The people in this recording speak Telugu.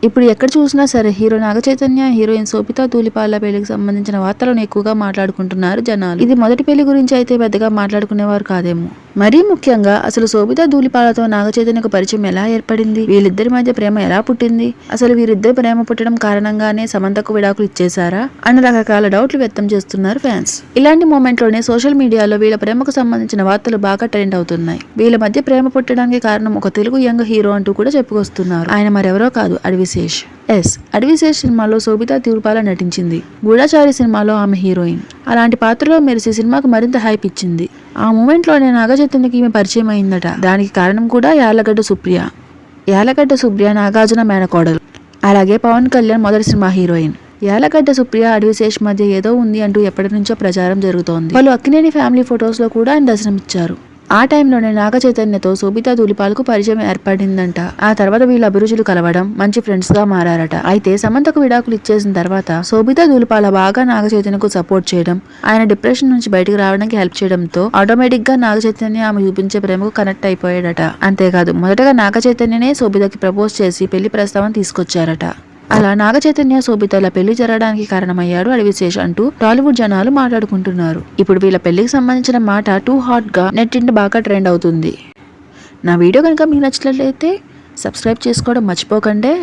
ఇప్పుడు ఎక్కడ చూసినా సరే హీరో నాగచైతన్య, హీరోయిన్ శోభితా ధూళిపాల పెళ్లికి సంబంధించిన వార్తలను ఎక్కువగా మాట్లాడుకుంటున్నారు జనాలు. ఇది మొదటి పెళ్లి గురించి అయితే పెద్దగా మాట్లాడుకునేవారు కాదేమో. మరీ ముఖ్యంగా అసలు శోభితా ధూళిపాలతో నాగచైతన్యకు పరిచయం ఎలా ఏర్పడింది, వీళ్ళిద్దరి మధ్య ప్రేమ ఎలా పుట్టింది, అసలు వీరిద్దరి ప్రేమ పుట్టడం కారణంగానే సమంతకు విడాకులు ఇచ్చేశారా అన్న రకరకాల డౌట్లు వ్యక్తం చేస్తున్నారు ఫ్యాన్స్. ఇలాంటి మూమెంట్ లోనే సోషల్ మీడియాలో వీళ్ళ ప్రేమకు సంబంధించిన వార్తలు బాగా ట్రెండ్ అవుతున్నాయి. వీళ్ళ మధ్య ప్రేమ పుట్టడానికి కారణం ఒక తెలుగు యంగ్ హీరో అంటూ కూడా చెప్పుకొస్తున్నారు. ఆయన మరెవరో కాదు, అడవిశేష్. అడవిశేష్ సినిమాలో శోభితా ధూళిపాల నటించింది. గూఢచారి సినిమాలో ఆమె హీరోయిన్. అలాంటి పాత్రలో మెరిసి సినిమాకు మరింత హైప్ ఇచ్చింది. ఆ మూమెంట్ లోనే నాగచైతన్యకి ఈమె పరిచయం అయిందట. దానికి కారణం కూడా యాలగడ్డ సుప్రియ. యాలగడ్డ సుప్రియ నాగార్జున మేనకోడలు. అలాగే పవన్ కళ్యాణ్ మొదటి సినిమా హీరోయిన్. యాలగడ్డ సుప్రియ అడవిశేష్ మధ్య ఏదో ఉంది అంటూ ఎప్పటి నుంచో ప్రచారం జరుగుతోంది. వాళ్ళు అక్కినేని ఫ్యామిలీ ఫొటోస్ లో కూడా ఆయన దర్శనమిచ్చారు. ఆ టైంలోనే నాగచైతన్యతో శోభితా ధూళిపాలకు పరిచయం ఏర్పడిందంట. ఆ తర్వాత వీళ్ళ అభిరుచులు కలవడం, మంచి ఫ్రెండ్స్ గా మారారట. అయితే సమంతకు విడాకులు ఇచ్చేసిన తర్వాత శోభితా ధూళిపాల బాగా నాగచైతన్యకు సపోర్ట్ చేయడం, ఆయన డిప్రెషన్ నుంచి బయటకు రావడానికి హెల్ప్ చేయడంతో ఆటోమేటిక్ గా నాగచైతన్య ఆమె చూపించే ప్రేమకు కనెక్ట్ అయిపోయాడట. అంతేకాదు, మొదటగా నాగచైతన్యనే శోభితకి ప్రపోజ్ చేసి పెళ్లి ప్రస్తావన తీసుకొచ్చారట. అలా నాగచైతన్య శోభితల పెళ్లి జరగడానికి కారణమయ్యాడు అడవిశేష్ అంటూ టాలీవుడ్ జనాలు మాట్లాడుకుంటున్నారు. ఇప్పుడు వీళ్ళ పెళ్లికి సంబంధించిన మాట టూ హాట్ గా నెట్టింట బాగా ట్రెండ్ అవుతుంది. నా వీడియో కనుక మీకు నచ్చినట్లయితే సబ్స్క్రైబ్ చేసుకోవడం మర్చిపోకండి.